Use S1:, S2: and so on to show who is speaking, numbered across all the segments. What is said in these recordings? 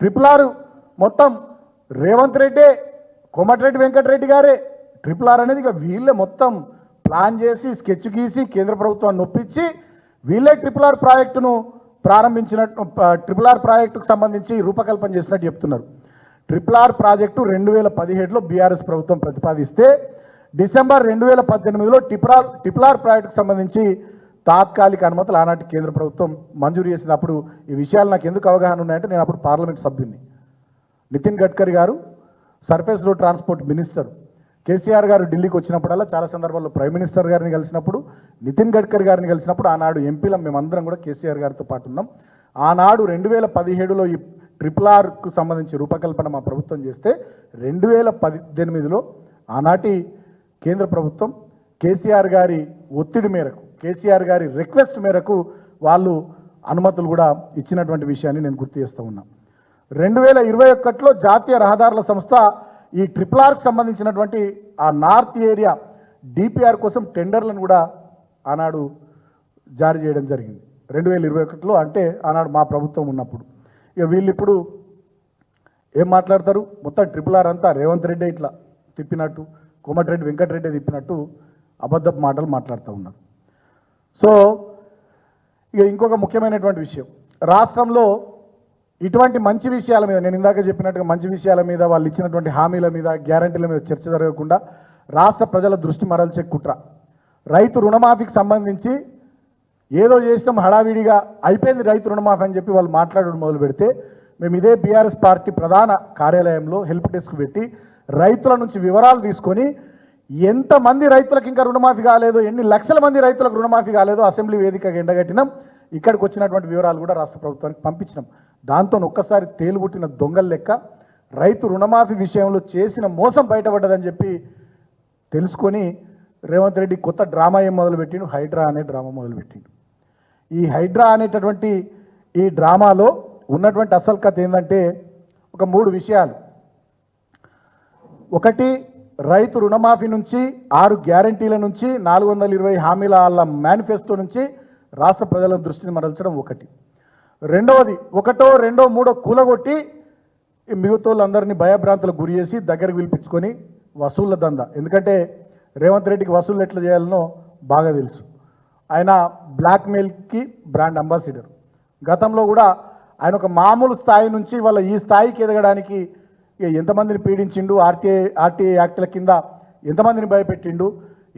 S1: RRR మొత్తం రేవంత్ రెడ్డి, కోమటిరెడ్డి వెంకటరెడ్డి గారే RRR అనేది ఇక వీళ్ళే మొత్తం ప్లాన్ చేసి స్కెచ్ గీసి కేంద్ర ప్రభుత్వాన్ని నొప్పించి వీళ్ళే RRR ప్రాజెక్టును ప్రారంభించినట్టు, RRR ప్రాజెక్టుకు సంబంధించి రూపకల్పన చేసినట్టు చెప్తున్నారు. RRR ప్రాజెక్టు 2017లో బీఆర్ఎస్ ప్రభుత్వం ప్రతిపాదిస్తే డిసెంబర్ 2018లో RRR ప్రాజెక్టుకు సంబంధించి తాత్కాలిక అనుమతులు ఆనాటి కేంద్ర ప్రభుత్వం మంజూరు చేసినప్పుడు ఈ విషయాలు నాకు ఎందుకు అవగాహన ఉన్నాయంటే నేను అప్పుడు పార్లమెంట్ సభ్యుని. నితిన్ గడ్కరీ గారు surface road transport minister, KCR గారు ఢిల్లీకి వచ్చినప్పుడల్లా చాలా సందర్భాల్లో ప్రైమ్ మినిస్టర్ గారిని కలిసినప్పుడు, నితిన్ గడ్కరీ గారిని కలిసినప్పుడు ఆనాడు ఎంపీలం మేమందరం కూడా కేసీఆర్ గారితో పాటు ఉన్నాం. ఆనాడు 2017లో ఈ RRRకు సంబంధించి రూపకల్పన మా ప్రభుత్వం చేస్తే 2018లో ఆనాటి కేంద్ర ప్రభుత్వం కేసీఆర్ గారి ఒత్తిడి మేరకు, కేసీఆర్ గారి రిక్వెస్ట్ మేరకు వాళ్ళు అనుమతులు కూడా ఇచ్చినటువంటి విషయాన్ని నేను గుర్తు చేస్తూ ఉన్నా. 2021లో జాతీయ రహదారుల సంస్థ ఈ RRRకు సంబంధించినటువంటి ఆ నార్త్ ఏరియా డిపిఆర్ కోసం టెండర్లను కూడా ఆనాడు జారీ చేయడం జరిగింది 2021లో, అంటే ఆనాడు మా ప్రభుత్వం ఉన్నప్పుడు. ఇక వీళ్ళు ఇప్పుడు ఏం మాట్లాడతారు, మొత్తం RRR అంతా రేవంత్ రెడ్డి ఇట్లా తిప్పినట్టు, కోమటిరెడ్డి వెంకటరెడ్డి తిప్పినట్టు అబద్ధపు మాటలు మాట్లాడుతూ ఉన్నారు. సో ఇక ఇంకొక ముఖ్యమైనటువంటి విషయం, రాష్ట్రంలో ఇటువంటి మంచి విషయాల మీద, నేను ఇందాక చెప్పినట్టుగా మంచి విషయాల మీద, వాళ్ళు ఇచ్చినటువంటి హామీల మీద, గ్యారంటీల మీద చర్చ జరగకుండా రాష్ట్ర ప్రజల దృష్టి మరల్చే కుట్ర. రైతు రుణమాఫీకి సంబంధించి ఏదో చేసినాం హడావిడిగా అయిపోయింది రైతు రుణమాఫీ అని చెప్పి వాళ్ళు మాట్లాడడం మొదలు పెడితే మేము ఇదే బీఆర్ఎస్ పార్టీ ప్రధాన కార్యాలయంలో హెల్ప్ డెస్క్ పెట్టి రైతుల నుంచి వివరాలు తీసుకొని ఎంతమంది రైతులకు ఇంకా రుణమాఫీ కాలేదో, ఎన్ని లక్షల మంది రైతులకు రుణమాఫీ కాలేదో అసెంబ్లీ వేదికగా ఎండగట్టినాం. ఇక్కడికి వచ్చినటువంటి వివరాలు కూడా రాష్ట్ర ప్రభుత్వానికి పంపించినాం. దాంతో ఒక్కసారి తేలుగుట్టిన దొంగల లెక్క రైతు రుణమాఫీ విషయంలో చేసిన మోసం బయటపడ్డదని చెప్పి తెలుసుకొని రేవంత్ రెడ్డి కొత్త డ్రామా ఏం మొదలుపెట్టిండు, హైడ్రా అనే డ్రామా మొదలుపెట్టిండు. ఈ హైడ్రా అనేటటువంటి ఈ డ్రామాలో ఉన్నటువంటి అసలు కథ ఏంటంటే ఒక 3 విషయాలు. ఒకటి, రైతు రుణమాఫీ నుంచి, 6 గ్యారంటీల నుంచి, 420 హామీల మేనిఫెస్టో నుంచి రాష్ట్ర ప్రజల దృష్టిని మరల్చడం ఒకటి. రెండవది, ఒకటో రెండో మూడో కూలగొట్టి మిగతా వాళ్ళందరినీ భయభ్రాంతులకు గురి చేసి దగ్గరికి పిలిపించుకొని వసూళ్ల దందా. ఎందుకంటే రేవంత్ రెడ్డికి వసూలు ఎట్లా చేయాలనో బాగా తెలుసు. ఆయన బ్లాక్మెయిల్కి బ్రాండ్ అంబాసిడర్. గతంలో కూడా ఆయన ఒక మామూలు స్థాయి నుంచి వాళ్ళ ఈ స్థాయికి ఎదగడానికి ఎంతమందిని పీడించిండు, ఆర్టీఐ యాక్ట్ల కింద ఎంతమందిని భయపెట్టిండు,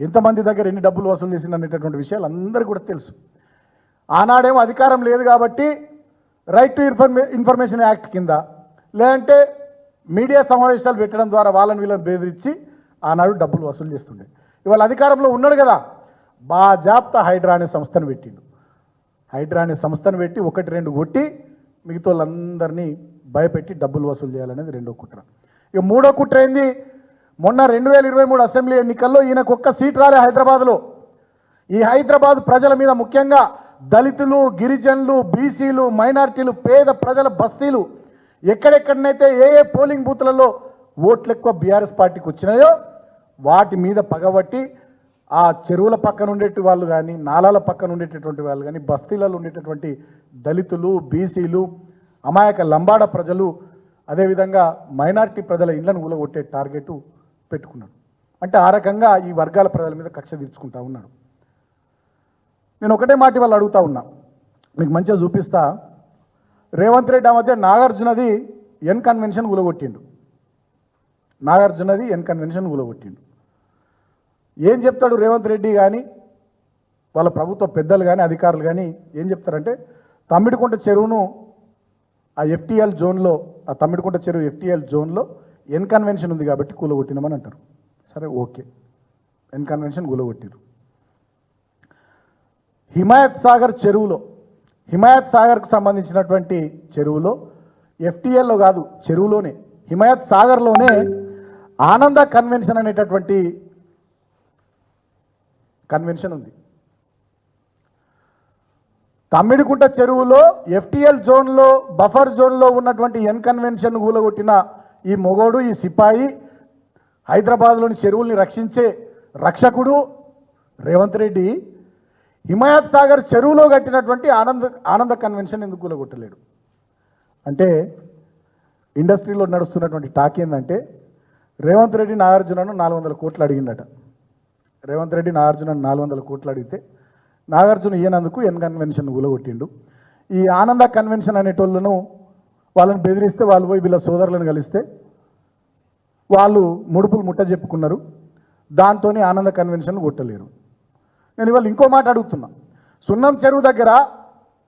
S1: ఎంతమంది దగ్గర ఎన్ని డబ్బులు వసూలు చేసిండు అనేటటువంటి విషయాలు అందరికీ కూడా తెలుసు. ఆనాడేమో అధికారం లేదు కాబట్టి రైట్ టు ఇన్ఫర్మేషన్ యాక్ట్ కింద, లేదంటే మీడియా సమావేశాలు పెట్టడం ద్వారా వాళ్ళని వీళ్ళని బెదిరించి ఆనాడు డబ్బులు వసూలు చేస్తుండే. ఇవాళ అధికారంలో ఉన్నాడు కదా, బాజాప్తా హైడ్రా అనే సంస్థను పెట్టిండు. హైడ్రా అనే సంస్థను పెట్టి 1-2 కొట్టి మిగతా వాళ్ళందరినీ భయపెట్టి డబ్బులు వసూలు చేయాలనేది రెండో కుట్ర. ఇక మూడో కుట్ర ఏంది, మొన్న 2023 అసెంబ్లీ ఎన్నికల్లో ఈయనకు ఒక్క సీట్ రాలే హైదరాబాద్లో. ఈ హైదరాబాద్ ప్రజల మీద, ముఖ్యంగా దళితులు, గిరిజనులు, బీసీలు, మైనారిటీలు, పేద ప్రజల బస్తీలు, ఎక్కడెక్కడనైతే ఏ పోలింగ్ బూత్లలో ఓట్లు ఎక్కువ బీఆర్ఎస్ పార్టీకి వచ్చినాయో వాటి మీద పగబట్టి ఆ చెరువుల పక్కన ఉండేటి వాళ్ళు కానీ, నాలాల పక్కన ఉండేటటువంటి వాళ్ళు కానీ, బస్తీలలో ఉండేటటువంటి దళితులు, బీసీలు, అమాయక లంబాడ ప్రజలు, అదేవిధంగా మైనారిటీ ప్రజల ఇళ్లను కూలగొట్టే టార్గెట్ పెట్టుకున్నాడు. అంటే ఆ రకంగా ఈ వర్గాల ప్రజల మీద కక్ష తీర్చుకుంటా ఉన్నాడు. నేను ఒకటే మాట వాళ్ళు అడుగుతా ఉన్నా, మీకు మంచిగా చూపిస్తా. రేవంత్ రెడ్డి ఆ మధ్య నాగార్జునది ఎన్ కన్వెన్షన్ కూలగొట్టిండు. నాగార్జునది N convention కూలగొట్టిండు. ఏం చెప్తాడు రేవంత్ రెడ్డి కానీ, వాళ్ళ ప్రభుత్వ పెద్దలు కానీ, అధికారులు కానీ ఏం చెప్తారంటే, తమ్మిడికుంట చెరువును ఆ ఎఫ్టీఎల్ జోన్లో, ఆ తమ్మిడికుంట చెరువు ఎఫ్టీఎల్ జోన్లో ఎన్ కన్వెన్షన్ ఉంది కాబట్టి కూలగొట్టినామని అంటారు. సరే, ఓకే, ఎన్ కన్వెన్షన్ కూలగొట్టిరు. హిమాయత్ సాగర్ చెరువులో, హిమాయత్ సాగర్కు సంబంధించినటువంటి చెరువులో, ఎఫ్టీఎల్లో కాదు చెరువులోనే, హిమాయత్ సాగర్లోనే ఆనంద కన్వెన్షన్ అనేటటువంటి కన్వెన్షన్ ఉంది. తమ్మిడికుంట చెరువులో ఎఫ్టీఎల్ జోన్లో, బఫర్ జోన్లో ఉన్నటువంటి ఎన్ కన్వెన్షన్ కూలగొట్టిన ఈ మొగోడు, ఈ సిపాయి, హైదరాబాద్లోని చెరువుల్ని రక్షించే రక్షకుడు రేవంత్ రెడ్డి హిమాయత్ సాగర్ చెరువులో కట్టినటువంటి ఆనంద కన్వెన్షన్ ఎందుకు కూలగొట్టలేడు? అంటే ఇండస్ట్రీలో నడుస్తున్నటువంటి టాక్ ఏంటంటే రేవంత్ రెడ్డి నాగార్జునను 400 కోట్లు అడిగిండట. రేవంత్ రెడ్డి నాగార్జునను 400 కోట్లు అడిగితే నాగార్జున ఈయనందుకు ఎన్ కన్వెన్షన్ ఊలగొట్టిండు. ఈ ఆనంద కన్వెన్షన్ అనేటోళ్ళను వాళ్ళని బెదిరిస్తే వాళ్ళు పోయి వీళ్ళ సోదరులను కలిస్తే వాళ్ళు ముడుపులు ముట్ట చెప్పుకున్నారు. దాంతో ఆనంద కన్వెన్షన్ కొట్టలేరు. నేను ఇవాళ ఇంకో మాట అడుగుతున్నా. సున్నం చెరువు దగ్గర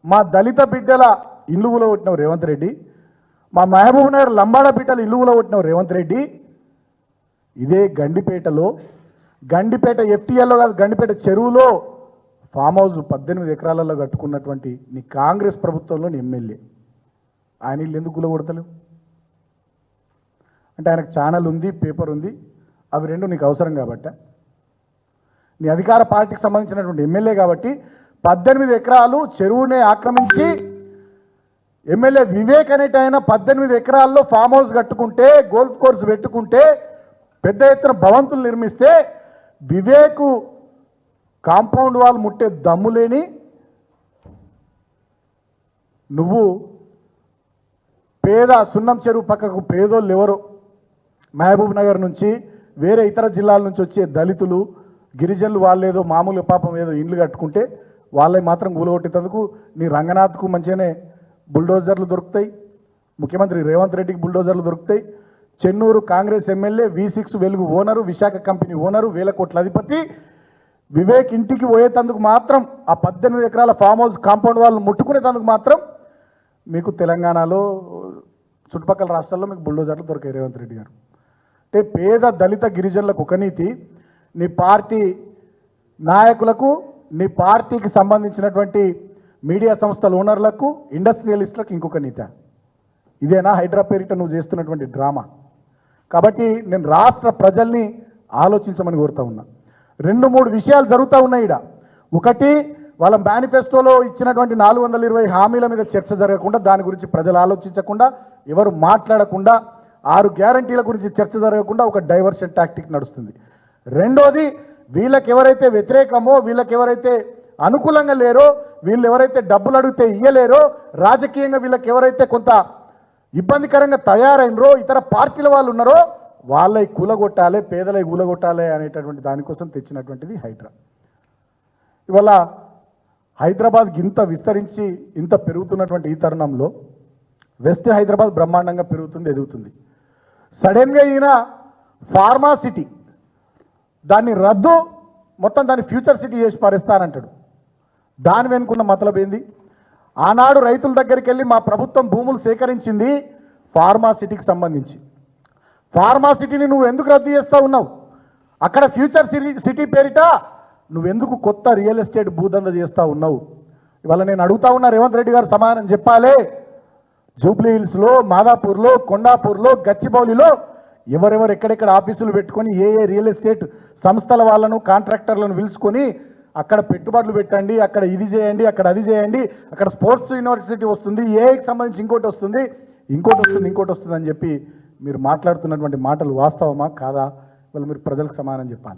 S1: మా దళిత బిడ్డల ఇల్లు కూలగొట్టిన రేవంత్ రెడ్డి, మా మహబూబ్ నగర్ లంబాడ బిడ్డల ఇల్లు కూలగొట్టిన రేవంత్ రెడ్డి, ఇదే గండిపేట ఎఫ్టీఎల్లో కాదు, గండిపేట చెరువులో ఫామ్ హౌస్ 18 ఎకరాలలో కట్టుకున్నటువంటి నీ కాంగ్రెస్ ప్రభుత్వంలోని ఎమ్మెల్యే ఆయన ఇల్లు ఎందుకు కూలగొడతలేవు? అంటే ఆయనకు ఛానల్ ఉంది, పేపర్ ఉంది, అవి రెండు నీకు అవసరం కాబట్టి, నీ అధికార పార్టీకి సంబంధించినటువంటి ఎమ్మెల్యే కాబట్టి 18 ఎకరాలు చెరువునే ఆక్రమించి ఎమ్మెల్యే వివేక్ అనేటి ఆయన 18 ఎకరాల్లో ఫామ్ హౌస్ కట్టుకుంటే, గోల్ఫ్ కోర్స్ పెట్టుకుంటే, పెద్ద ఎత్తున భవంతులు నిర్మిస్తే వివేక్ కాంపౌండ్ వాల్ ముట్టే దమ్ము లేని నువ్వు పేద సున్నం చెరువు పక్కకు పేదోళ్ళు ఎవరో మహబూబ్ నగర్ నుంచి వేరే ఇతర జిల్లాల నుంచి వచ్చే దళితులు గిరిజనులు వాళ్ళేదో మామూలు పాపం ఏదో ఇండ్లు కట్టుకుంటే వాళ్ళని మాత్రం కూలగొట్టేందుకు నీ రంగనాథ్కు మంచిగానే బుల్డోజర్లు దొరుకుతాయి, ముఖ్యమంత్రి రేవంత్ రెడ్డికి బుల్డోజర్లు దొరుకుతాయి. చెన్నూరు కాంగ్రెస్ ఎమ్మెల్యే V6 వెలుగు ఓనరు, విశాఖ కంపెనీ ఓనరు, 1000 కోట్ల అధిపతి వివేక్ ఇంటికి పోయేటందుకు మాత్రం ఆ 18 ఎకరాల ఫామ్ హౌస్ కాంపౌండ్ వాళ్ళు ముట్టుకునేందుకు మాత్రం మీకు తెలంగాణలో చుట్టుపక్కల రాష్ట్రాల్లో మీకు బుల్డోజర్లు దొరికాయి రేవంత్ రెడ్డి గారు. అంటే పేద దళిత గిరిజనులకు ఒక నీతి, నీ పార్టీ నాయకులకు, నీ పార్టీకి సంబంధించినటువంటి మీడియా సంస్థల ఓనర్లకు, ఇండస్ట్రియలిస్టులకు ఇంకొక నీతి. ఇదేనా హైడ్రా పేరిట నువ్వు చేస్తున్నటువంటి డ్రామా? కాబట్టి నేను రాష్ట్ర ప్రజల్ని ఆలోచించమని కోరుతా ఉన్నా. 2-3 విషయాలు జరుగుతూ ఉన్నాయి ఈడ. ఒకటి, వాళ్ళ మేనిఫెస్టోలో ఇచ్చినటువంటి 420 హామీల మీద చర్చ జరగకుండా, దాని గురించి ప్రజలు ఆలోచించకుండా, ఎవరు మాట్లాడకుండా, 6 గ్యారంటీల గురించి చర్చ జరగకుండా ఒక డైవర్షన్ టాక్టిక్ నడుస్తుంది. రెండోది, వీళ్ళకి ఎవరైతే వ్యతిరేకమో, వీళ్ళకి ఎవరైతే అనుకూలంగా లేరో, వీళ్ళు ఎవరైతే డబ్బులు అడిగితే ఇయ్యలేరో, రాజకీయంగా వీళ్ళకి ఎవరైతే కొంత ఇబ్బందికరంగా తయారైనరో, ఇతర పార్టీల వాళ్ళు ఉన్నారో వాళ్ళై కూలగొట్టాలి, పేదలై కూలగొట్టాలి అనేటటువంటి దానికోసం తెచ్చినటువంటిది హైడ్రా. ఇవాళ హైదరాబాద్ ఇంత విస్తరించి ఇంత పెరుగుతున్నటువంటి ఈ తరుణంలో వెస్ట్ హైదరాబాద్ బ్రహ్మాండంగా పెరుగుతుంది, ఎదుగుతుంది. సడన్గా ఈయన ఫార్మా సిటీ దాన్ని రద్దు, మొత్తం దాన్ని ఫ్యూచర్ సిటీ చేసి పారేస్తానంటాడు. దాని వెనుకున్న మతలబ్ ఏంది? ఆనాడు రైతుల దగ్గరికి వెళ్ళి మా ప్రభుత్వం భూములు సేకరించింది ఫార్మా సిటీకి సంబంధించి. ఫార్మా సిటీని నువ్వు ఎందుకు రద్దు చేస్తూ ఉన్నావు? అక్కడ ఫ్యూచర్ సిటీ పేరిట నువ్వెందుకు కొత్త రియల్ ఎస్టేట్ భూదంద చేస్తూ ఉన్నావు? ఇవాళ నేను అడుగుతా ఉన్నా, రేవంత్ రెడ్డి గారు సమాధానం చెప్పాలి. జూబ్లీ హిల్స్లో, మాదాపూర్లో, కొండాపూర్లో, గచ్చిబౌలిలో ఎవరెవరు ఎక్కడెక్కడ ఆఫీసులు పెట్టుకొని ఏ రియల్ ఎస్టేట్ సంస్థల వాళ్ళను, కాంట్రాక్టర్లను పిలుచుకొని అక్కడ పెట్టుబడులు పెట్టండి, అక్కడ ఇది చేయండి, అక్కడ అది చేయండి, అక్కడ స్పోర్ట్స్ యూనివర్సిటీ వస్తుంది, ఏఐకి సంబంధించి ఇంకోటి వస్తుంది, ఇంకోటి వస్తుంది అని చెప్పి మీరు మాట్లాడుతున్నటువంటి మాటలు వాస్తవమా కాదా? వాళ్ళు మీరు ప్రజలకు సమాధానం చెప్పాలి.